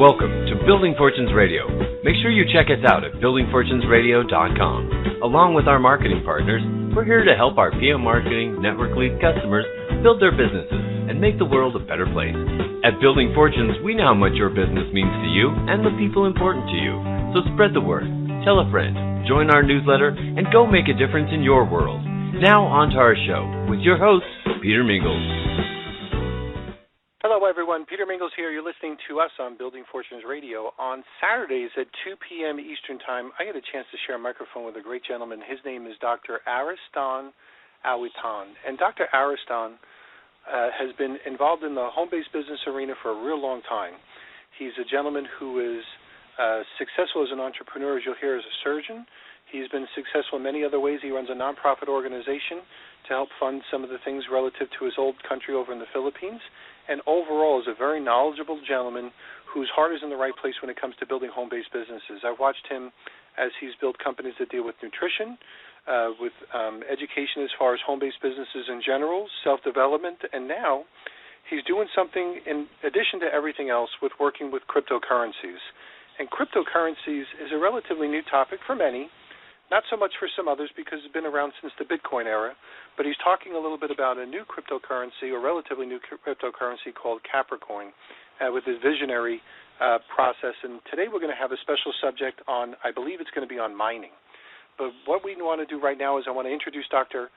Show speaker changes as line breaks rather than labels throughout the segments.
Welcome to Building Fortunes Radio. Make sure you check us out at buildingfortunesradio.com. Along with our marketing partners, we're here to help our PM Marketing Network Lead customers build their businesses and make the world a better place. At Building Fortunes, we know how much your business means to you and the people important to you. So spread the word, tell a friend, join our newsletter, and go make a difference in your world. Now on to our show with your host, Peter Mingles.
Hello, everyone. Peter Mingles here. You're listening to us on Building Fortunes Radio. On Saturdays at 2 p.m. Eastern Time, I get a chance to share a microphone with a great gentleman. His name is Dr. Ariston Awitan. And Dr. Ariston has been involved in the home-based business arena for a real long time. He's a gentleman who is successful as an entrepreneur, as you'll hear, as a surgeon. He's been successful in many other ways. He runs a nonprofit organization to help fund some of the things relative to his old country over in the Philippines. And overall is a very knowledgeable gentleman whose heart is in the right place when it comes to building home-based businesses. I've watched him as he's built companies that deal with nutrition, with education as far as home-based businesses in general, self-development, and now he's doing something in addition to everything else with working with cryptocurrencies. And cryptocurrencies is a relatively new topic for many, not so much for some others because it's been around since the Bitcoin era, but he's talking a little bit about a new cryptocurrency or relatively new cryptocurrency called Capricorn with his Vizionary process. And today we're going to have a special subject on, I believe it's going to be on mining. But what we want to do right now is I want to introduce Dr.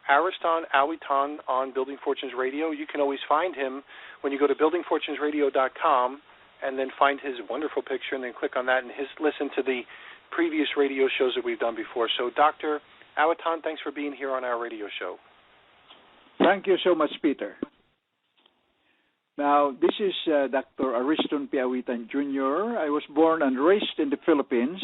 Ariston Awitan on Building Fortunes Radio. You can always find him when you go to buildingfortunesradio.com and then find his wonderful picture and then click on that and listen to the previous radio shows that we've done before. So, Dr. Awitan, thanks for being here on our radio show.
Thank you so much, Peter. Now, this is Dr. Ariston P. Awitan, Jr. I was born and raised in the Philippines,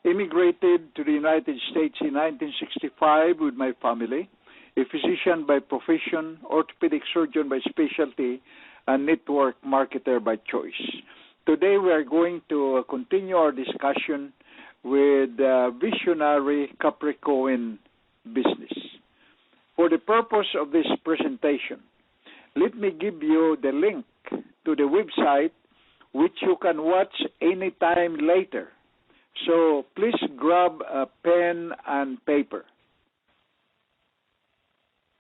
immigrated to the United States in 1965 with my family, a physician by profession, orthopedic surgeon by specialty, and network marketer by choice. Today, we are going to continue our discussion with Vizionary Capricorn business. For the purpose of this presentation, let me give you the link to the website which you can watch anytime later. So please grab a pen and paper.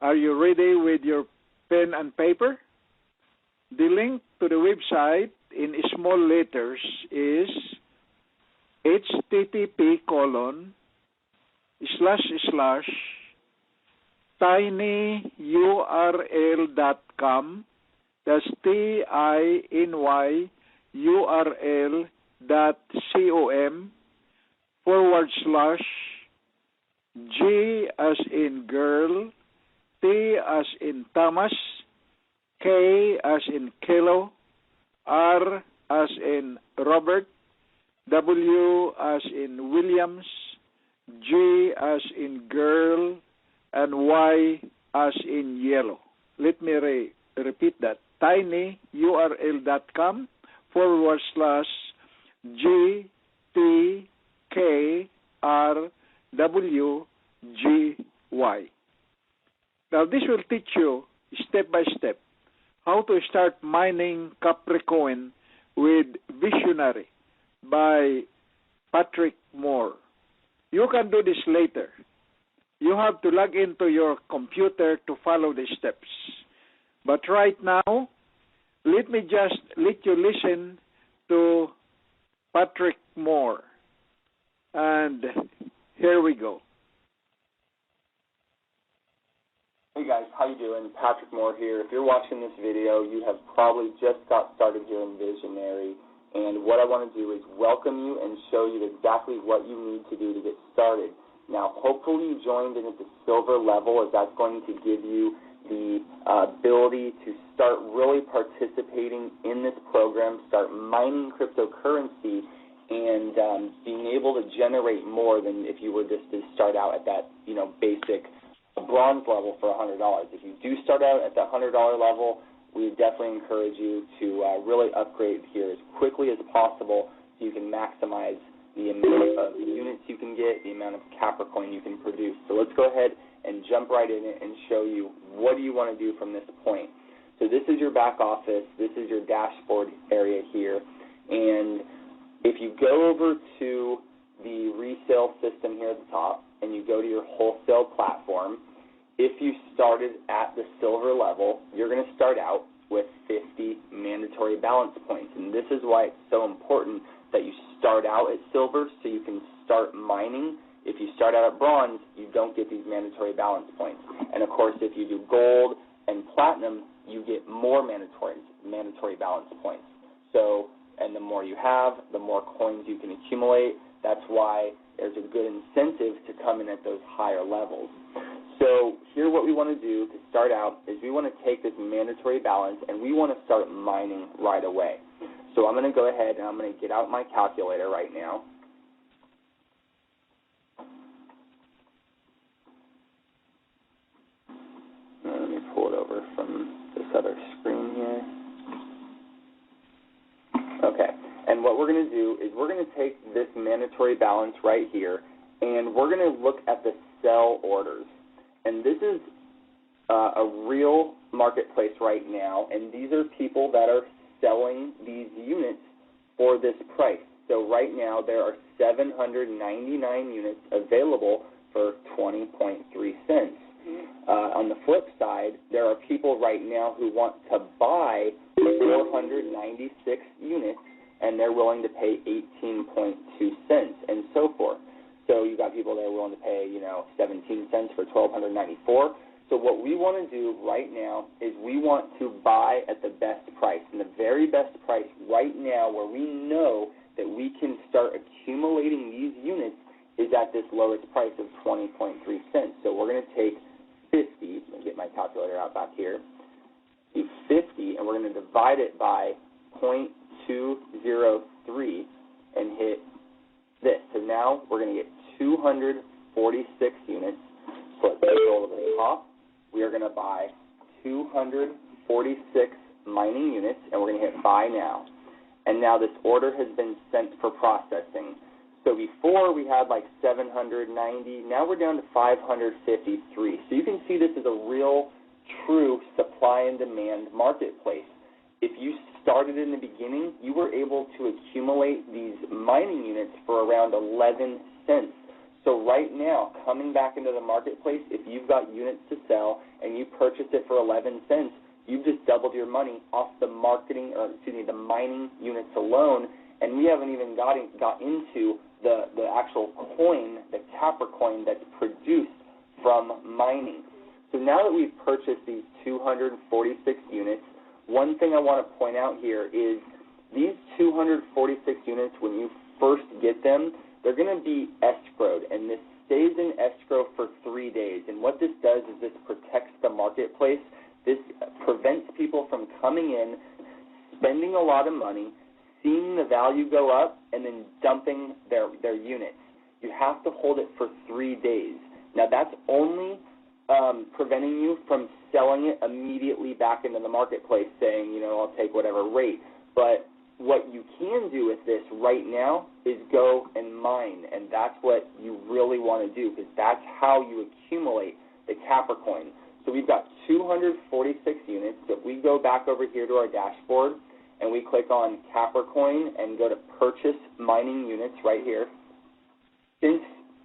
Are you ready with your pen and paper? The link to the website in small letters is http://tinyurl.com, that's tinyurl.com/G as in girl, T as in Thomas, K as in kilo, R as in Robert, W as in Williams, G as in girl, and Y as in yellow. Let me repeat that. tinyurl.com/GTKRWGY. Now this will teach you step by step how to start mining Capricorn with Vizionary by Patrick Moore. You can do this later. You have to log into your computer to follow the steps. But right now, let me just let you listen to Patrick Moore. And here we go.
Hey guys, how you doing? Patrick Moore here. If you're watching this video, you have probably just got started here in Vizionary. And what I want to do is welcome you and show you exactly what you need to do to get started. Now, hopefully you joined in at the silver level, as that's going to give you the ability to start really participating in this program, start mining cryptocurrency, and being able to generate more than if you were just to start out at that, basic bronze level for $100. If you do start out at the $100 level, we definitely encourage you to really upgrade here as quickly as possible so you can maximize the amount of units you can get, the amount of Capricorn you can produce. So let's go ahead and jump right in it and show you what do you want to do from this point. So this is your back office. This is your dashboard area here. And go over to the resale system here at the top, and you go to your wholesale platform. If you started at the silver level, you're going to start out with 50 mandatory balance points. And this is why it's so important that you start out at silver so you can start mining. If you start out at bronze, you don't get these mandatory balance points. And, of course, if you do gold and platinum, you get more mandatory balance points. So, and the more you have, the more coins you can accumulate. That's why there's a good incentive to come in at those higher levels. So here what we want to do to start out is we want to take this mandatory balance and we want to start mining right away. So I'm going to go ahead and I'm going to get out my calculator right now. Let me pull it over from this other screen here. Okay, and what we're going to do is we're going to take this mandatory balance right here and we're going to look at the sell orders. And this is a real marketplace right now, and these are people that are selling these units for this price. So right now there are 799 units available for 20.3 cents. On the flip side, there are people right now who want to buy 496 units, and they're willing to pay 18.2 cents, and so forth. So you got people that are willing to pay, 17 cents for 1,294. So what we want to do right now is we want to buy at the best price. And the very best price right now where we know that we can start accumulating these units is at this lowest price of 20.3 cents. So we're going to take 50, let me get my calculator out back here, 50, and we're going to divide it by 0.203 and hit this. So now we're going to get 246 units. So let's go over the top. We are going to buy 246 mining units, and we're going to hit buy now. And now this order has been sent for processing. So before we had like 790, now we're down to 553. So you can see this is a real, true supply and demand marketplace. If you started in the beginning, you were able to accumulate these mining units for around 11 cents. So right now, coming back into the marketplace, if you've got units to sell and you purchase it for 11 cents, you've just doubled your money off the the mining units alone, and we haven't even got into the actual coin, the Capra coin that's produced from mining. So now that we've purchased these 246 units, one thing I want to point out here is these 246 units, when you first get them, they're going to be escrowed, and this stays in escrow for 3 days. And what this does is this protects the marketplace. This prevents people from coming in, spending a lot of money, seeing the value go up, and then dumping their units. You have to hold it for 3 days. Now, that's only preventing you from selling it immediately back into the marketplace, saying, I'll take whatever rate. But what you can do with this right now is go and mine, and that's what you really want to do, because that's how you accumulate the Capra coin. So we've got 246 units. So if we go back over here to our dashboard and we click on Capra coin and go to purchase mining units right here, since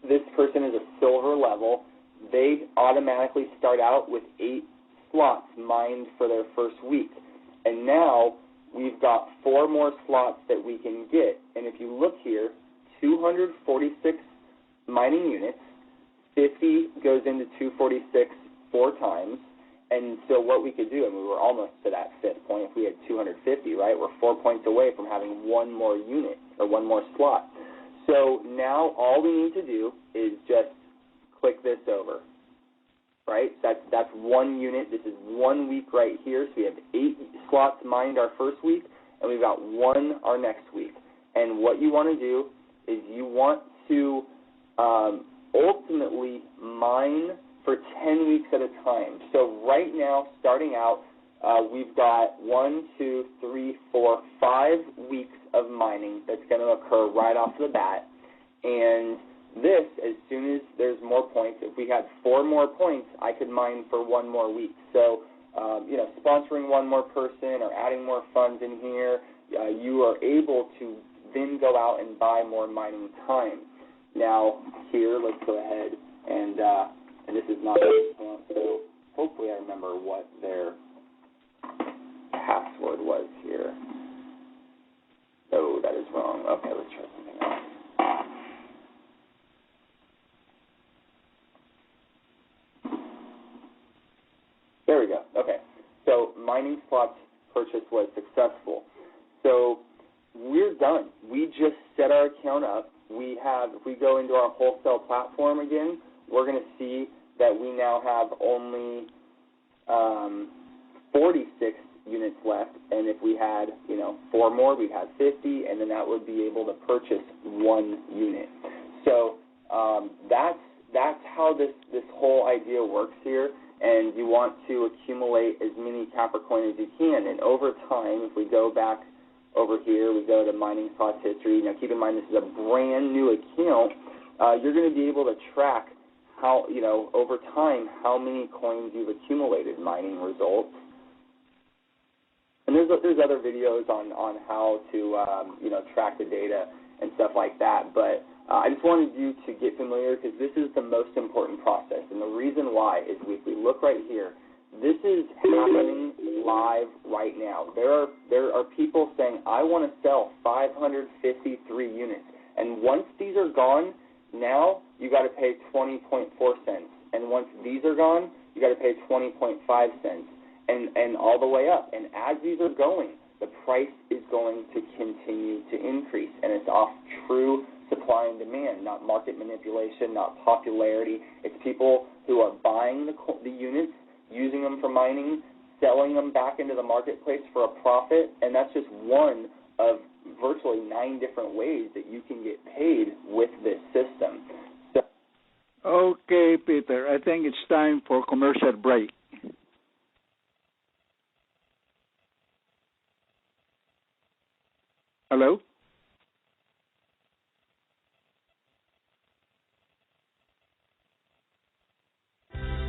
this person is a silver level, they automatically start out with 8 slots mined for their first week. And now we've got 4 more slots that we can get. And if you look here, 246 mining units, 50 goes into 246 4 times. And so what we could do, and we were almost to that 5th point, if we had 250, right? We're 4 points away from having 1 more unit or 1 more slot. So now all we need to do is just click this over, right? That's 1 unit. This is 1 week right here. So we have 8 slots mined our first week, and we've got 1 our next week. And what you want to do is you want to ultimately mine for 10 weeks at a time. So right now, starting out, we've got 5 weeks of mining that's going to occur right off the bat. And this, as soon as there's more points, if we had 4 more points, I could mine for 1 more week. So, sponsoring 1 more person or adding more funds in here, you are able to then go out and buy more mining time. Now, here, let's go ahead and this is not an account, so hopefully I remember what their password was here. Oh, that is wrong. Okay, let's try something else. There we go. Okay. So mining slots purchase was successful. So we're done. We just set our account up. If we go into our wholesale platform again, we're going to see that we now have only 46 units left, and if we had, 4 more, we'd have 50, and then that would be able to purchase 1 unit. So that's how this whole idea works here, and you want to accumulate as many Capricorn as you can, and over time, if we go back over here, we go to mining slots history. Now, keep in mind, this is a brand new account. You're going to be able to track how, over time, how many coins you've accumulated, mining results. And there's other videos on how to, track the data and stuff like that. But I just wanted you to get familiar because this is the most important process. And the reason why is if we look right here, this is happening live right now. There are people saying, I want to sell 553 units. And once these are gone, now you got to pay 20.4 cents. And once these are gone, you got to pay 20.5 cents. And all the way up. And as these are going, the price is going to continue to increase. And it's off true supply and demand, not market manipulation, not popularity. It's people who are buying the units, using them for mining, selling them back into the marketplace for a profit, and that's just one of virtually 9 different ways that you can get paid with this system. So,
okay, Peter, I think it's time for commercial break. Hello?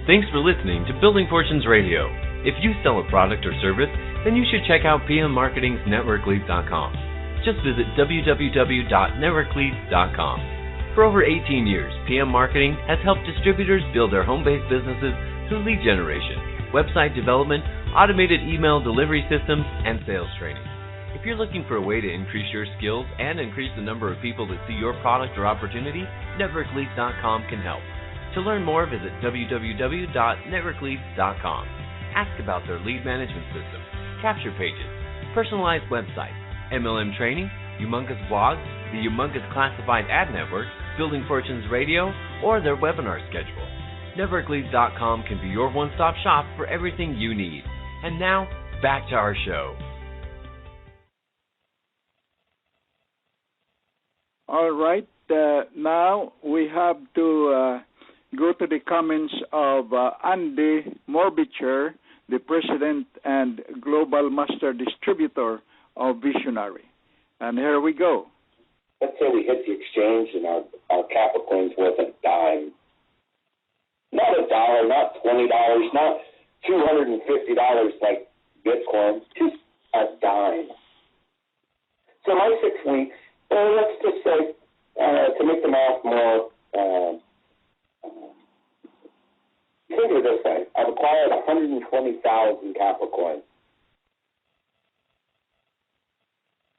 Thanks for listening to Building Fortunes Radio. If you sell a product or service, then you should check out PM Marketing's NetworkLeads.com. Just visit www.networkleads.com. For over 18 years, PM Marketing has helped distributors build their home-based businesses through lead generation, website development, automated email delivery systems, and sales training. If you're looking for a way to increase your skills and increase the number of people that see your product or opportunity, NetworkLeads.com can help. To learn more, visit www.networkleads.com. Ask about their lead management system, capture pages, personalized websites, MLM training, humongous blogs, the humongous classified ad network, Building Fortunes Radio, or their webinar schedule. NetworkLeads.com can be your one-stop shop for everything you need. And now, back to our show.
All right. Now we have to go to the comments of Andy Morbicher, the president and global master distributor of Vizionary. And here we go.
Let's say we hit the exchange and our Capricorn's worth a dime. Not $1, not $20, not $250 like Bitcoin, just a dime. So my 6 weeks, let's just say, to make the math more, think of it this way. I've acquired 120,000 Capricorn.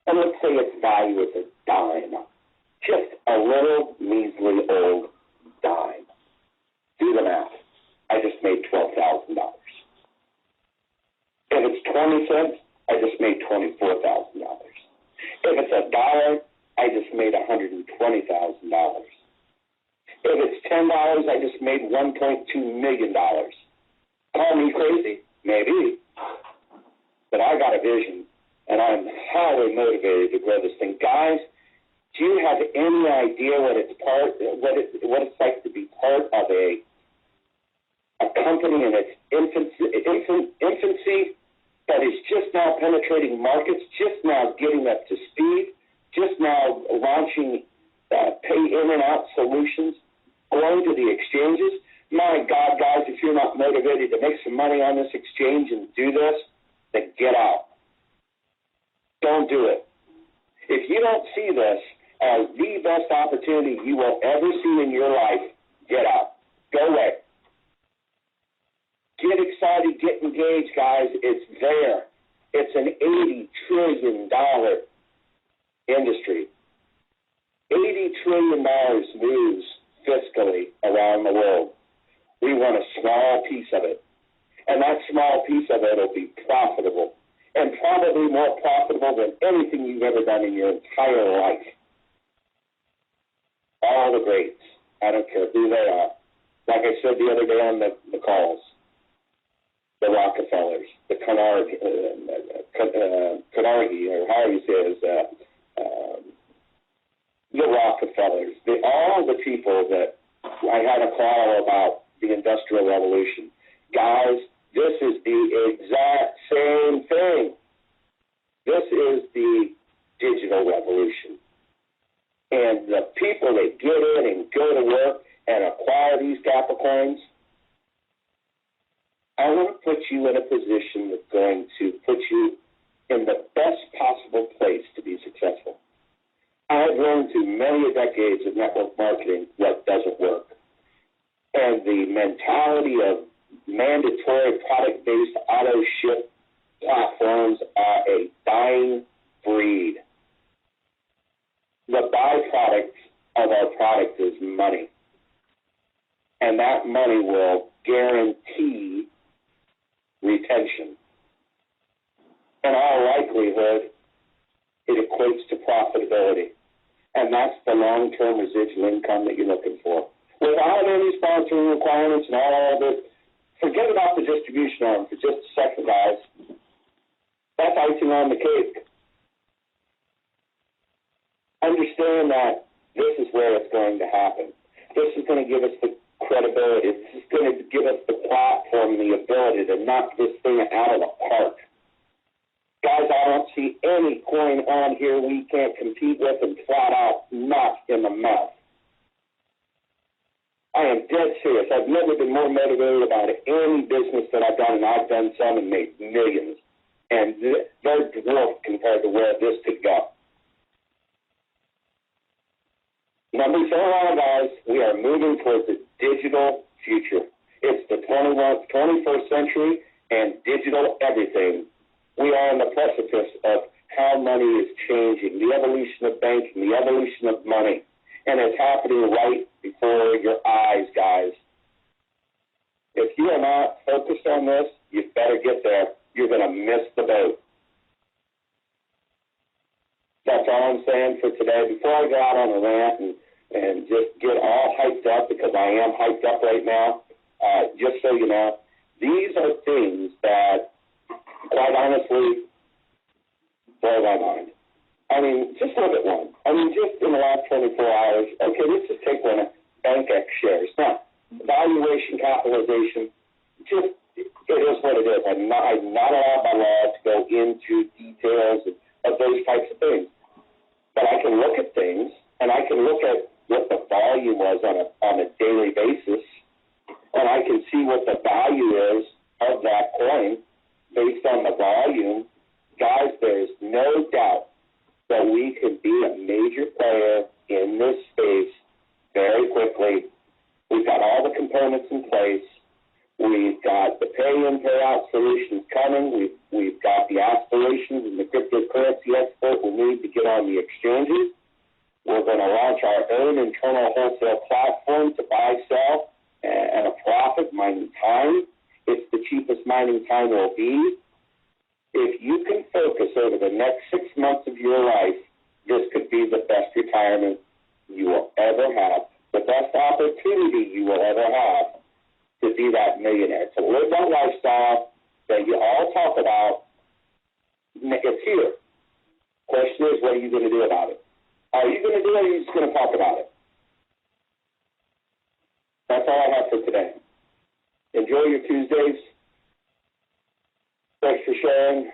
And let's say its value is a dime. Just a little measly old dime. Do the math. I just made $12,000. If it's 20 cents, I just made $24,000. If it's $1, I just made $120,000. If it's $10, I just made $1.2 million. Call me crazy, maybe, but I got a vision, and I'm highly motivated to grow this thing. Guys, do you have any idea what it's like to be part of a company in its infancy that is just now penetrating markets, just now getting up to speed, just now launching pay in and out solutions, going to the exchanges? My God, guys, if you're not motivated to make some money on this exchange and do this, then get out. Don't do it. If you don't see this as the best opportunity you will ever see in your life, get out. Go away. Get excited, get engaged, guys. It's there. It's an $80 trillion industry. $80 trillion moves fiscally around the world. We want a small piece of it. And that small piece of it will be profitable, and probably more profitable than anything you've ever done in your entire life. All the greats, I don't care who they are. Like I said the other day on the calls, the Rockefellers, the Carnegie, or how you say it, the Rockefellers, all the people that I had a call about the Industrial Revolution. Guys, this is the exact same thing. This is the digital revolution. And the people that get in and go to work and acquire these Capricorns, I want to put you in a position that's going to put you in the best possible place to be successful. I've learned through many decades of network marketing what doesn't work. And the mentality of mandatory product-based auto ship platforms are a dying breed. The byproduct of our product is money. And that money will guarantee retention. In all likelihood, it equates to profitability. And that's the long-term residual income that you're looking for. Without any sponsoring requirements and all of it, forget about the distribution arm for just a second, guys. That's icing on the cake. Understand that this is where it's going to happen. This is going to give us the credibility. This is going to give us the platform, the ability to knock this thing out of the park. Guys, I don't see any coin on here we can't compete with and flat out knock in the mouth. I am dead serious. I've never been more motivated about any business that I've done, and I've done some and made millions. And they're dwarfed compared to where this could go. Number 4, guys, we are moving towards the digital future. It's the 21st century and digital everything. We are on the precipice of how money is changing, the evolution of banking, the evolution of money. And it's happening right before your eyes, guys. If you are not focused on this, you better get there. You're going to miss the boat. That's all I'm saying for today. Before I go out on a rant and just get all hyped up, because I am hyped up right now, just so you know, these are things that, quite honestly, blow my mind. I mean, just look at one. I mean, just in the last 24 hours, okay, let's just take one of BankX shares. Now, valuation, capitalization, just, it is what it is. I'm not allowed by law to go into details of those types of things. But I can look at things, and I can look at what the volume was on a daily basis, and I can see what the value is of that coin based on the volume. Guys, there's no doubt that we could be a major player in this space very quickly. We've got all the components in place. We've got the pay-in, pay-out solutions coming. We've got the aspirations and the cryptocurrency expert we need to get on the exchanges. We're going to launch our own internal wholesale platform to buy, sell, and a profit mining time. It's the cheapest mining time will be. If you can focus over the next 6 months of your life, this could be the best retirement you will ever have, the best opportunity you will ever have to be that millionaire, to live that lifestyle that you all talk about. It's here. Question is, what are you going to do about it? Are you going to do it, or are you just going to talk about it? That's all I have for today. Enjoy your Tuesdays. Thanks for sharing.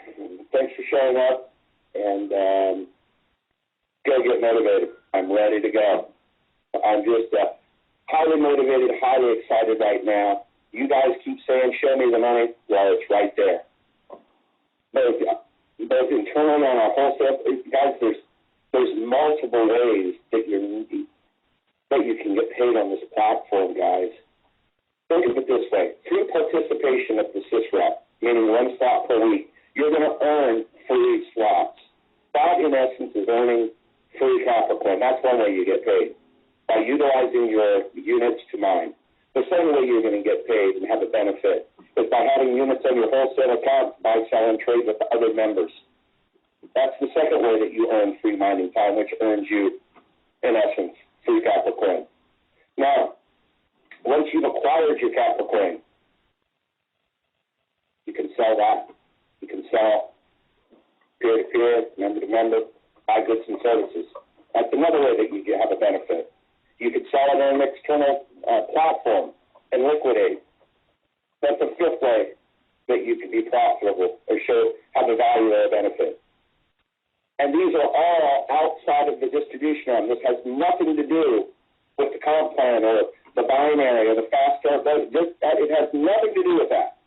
Thanks for showing up. And go get motivated. I'm ready to go. I'm just highly motivated, highly excited right now. You guys keep saying, show me the money. Well, it's right there. Both internally on our wholesale, guys, there's multiple ways that you can get paid on this platform, guys. Think of it this way. Through participation at the SysRep, meaning one slot per week, you're going to earn free slots. That, in essence, is earning free Capricorn. That's one way you get paid, by utilizing your units to mine. The second way you're going to get paid and have a benefit is by having units on your wholesale account to buy, sell, and trade with other members. That's the second way that you earn free mining time, which earns you, in essence, free Capricorn. Now, once you've acquired your Capricorn, you can sell that. You can sell peer-to-peer, member-to-member, buy goods and services. That's another way that you have a benefit. You could sell it on an external platform and liquidate. That's the fifth way that you can be profitable or have a value or a benefit. And these are all outside of the distribution arm. This has nothing to do with the comp plan or the binary or the fast start. It has nothing to do with that.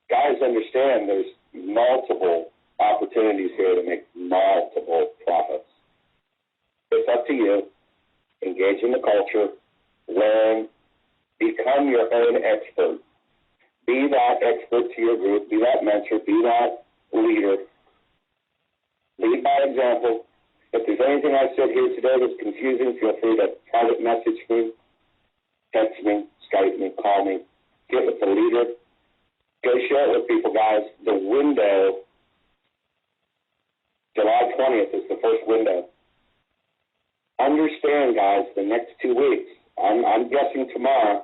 Guys, understand there's multiple opportunities here to make multiple profits. It's up to you. Engage in the culture. Learn. Become your own expert. Be that expert to your group. Be that mentor. Be that leader. Lead by example. If there's anything I said here today that's confusing, feel free to private message me, text me, Skype me, call me. Get with the leader. Go share it with people, guys. The window, July 20th is the first window. Understand, guys, the next 2 weeks, I'm guessing tomorrow,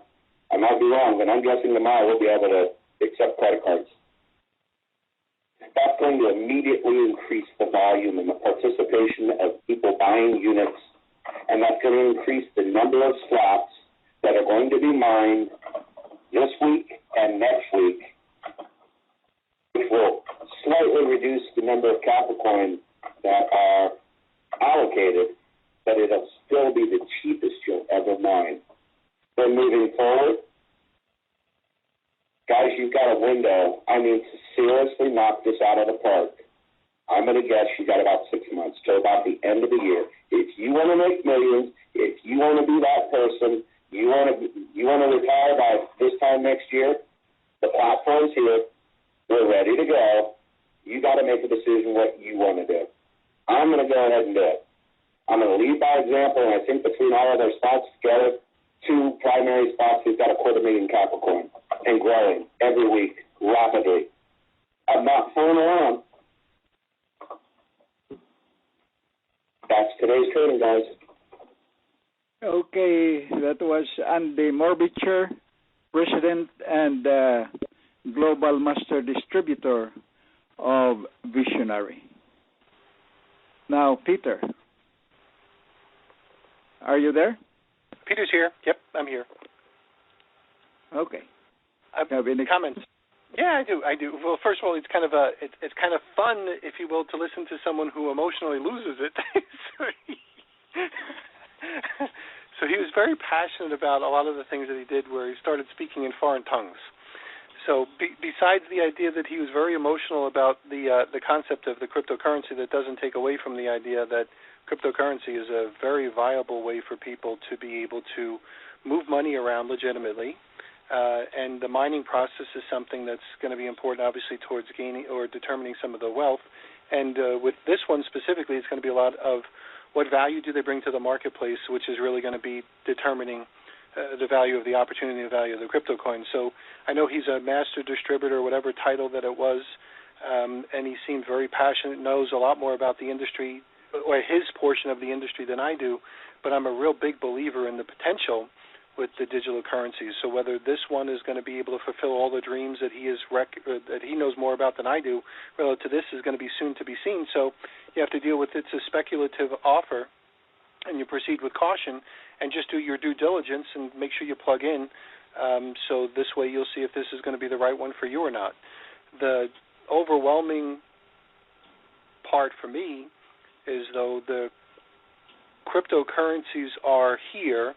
I might be wrong, but I'm guessing tomorrow we'll be able to accept credit cards. That's going to immediately increase the volume and the participation of people buying units, and that's going to increase the number of slots that are going to be mined this week and next week, which will slightly reduce the number of Capricorn that are allocated, but it'll still be the cheapest you'll ever mine. Then moving forward, guys, you've got a window. I mean, to seriously knock this out of the park, I'm going to guess you got about 6 months till about the end of the year. If you want to make millions, if you want to be that person, you want to retire by this time next year, the platform's here. We're ready to go. You got to make a decision what you want to do. I'm going to go ahead and do it. I'm going to lead by example, and I think between all of our spots together, 2 primary spots, we've got 250,000 Capricorn and growing every week rapidly. I'm not fooling around. That's today's training, guys.
Okay, that was Andy Morbicher, President and Global Master Distributor of Vizionary. Now, Peter, are you there?
Peter's here. Yep, I'm here.
Okay.
Have any comments? Yeah, I do. Well, first of all, it's kind of fun, if you will, to listen to someone who emotionally loses it. So he was very passionate about a lot of the things that he did, where he started speaking in foreign tongues. So besides the idea that he was very emotional about the concept of the cryptocurrency, that doesn't take away from the idea that cryptocurrency is a very viable way for people to be able to move money around legitimately. And the mining process is something that's going to be important, obviously, towards gaining or determining some of the wealth. And with this one specifically, it's going to be a lot of what value do they bring to the marketplace, which is really going to be determining the value of the opportunity and the value of the crypto coin. So I know he's a master distributor, whatever title that it was, and he seemed very passionate, knows a lot more about the industry, or his portion of the industry, than I do, but I'm a real big believer in the potential with the digital currencies. So whether this one is going to be able to fulfill all the dreams that that he knows more about than I do, relative to this, is going to be soon to be seen. So you have to deal with it's a speculative offer, and you proceed with caution, and just do your due diligence and make sure you plug in. So this way you'll see if this is going to be the right one for you or not. The overwhelming part for me is, though, the cryptocurrencies are here.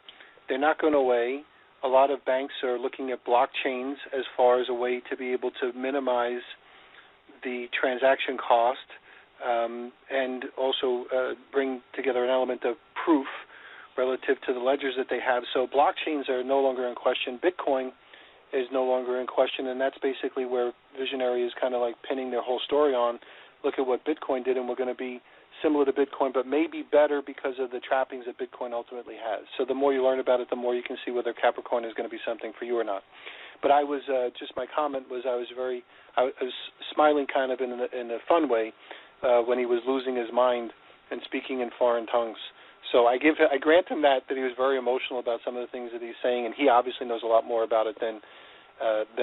They're not going away. A lot of banks are looking at blockchains as far as a way to be able to minimize the transaction cost and also bring together an element of proof relative to the ledgers that they have. So blockchains are no longer in question. Bitcoin is no longer in question, and that's basically where Vizionary is kind of like pinning their whole story on. Look at what Bitcoin did, and we're going to be similar to Bitcoin, but maybe better because of the trappings that Bitcoin ultimately has. So the more you learn about it, the more you can see whether Capricorn is going to be something for you or not. But I was just my comment was I was smiling kind of in a fun way when he was losing his mind and speaking in foreign tongues. So I grant him that he was very emotional about some of the things that he's saying, and he obviously knows a lot more about it than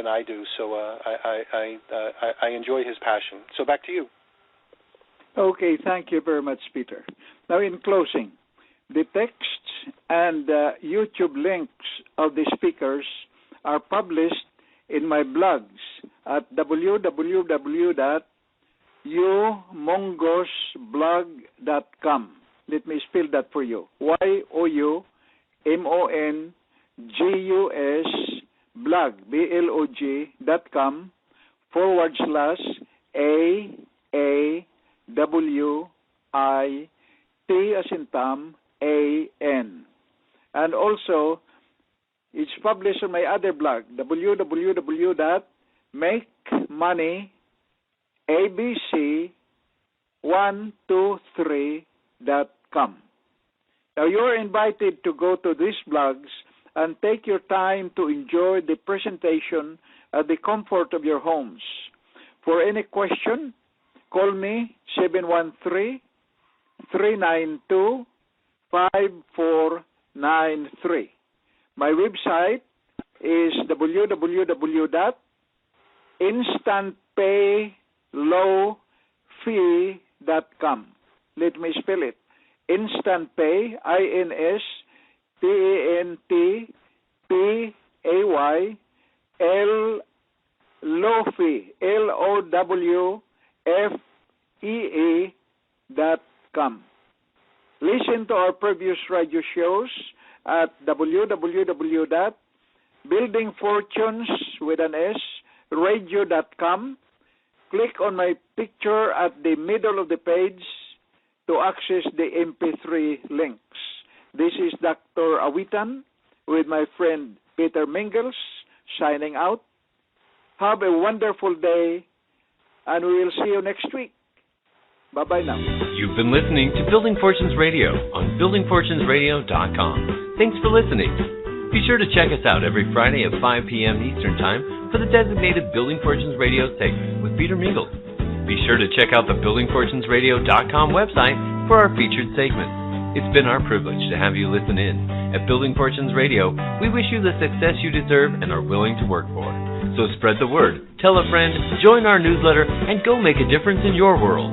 I do. So I enjoy his passion. So back to you.
Okay, thank you very much, Peter. Now, in closing, the texts and YouTube links of the speakers are published in my blogs at www.youmongosblog.com. Let me spell that for you. YOUMONGUS blog, blog.com /AAWIT as in Tom, AN. And also, it's published on my other blog, www.makemoneyabc123.com. Now, you're invited to go to these blogs and take your time to enjoy the presentation at the comfort of your homes. For any question, call me 713-392-5493. My website is www.instantpaylowfee.com. Let me spell it. InstantPay, INSTANTPAY, Lowfee, LOWFEE.com. Listen to our previous radio shows at www.buildingfortunes.radio.com. Click on my picture at the middle of the page to access the MP3 links. This is Dr. Awitan with my friend Peter Mingles signing out. Have a wonderful day, and we will see you next week. Bye-bye now.
You've been listening to Building Fortunes Radio on buildingfortunesradio.com. Thanks for listening. Be sure to check us out every Friday at 5 p.m. Eastern Time for the designated Building Fortunes Radio segment with Peter Mingles. Be sure to check out the buildingfortunesradio.com website for our featured segments. It's been our privilege to have you listen in. At Building Fortunes Radio, we wish you the success you deserve and are willing to work for. So spread the word, tell a friend, join our newsletter, and go make a difference in your world.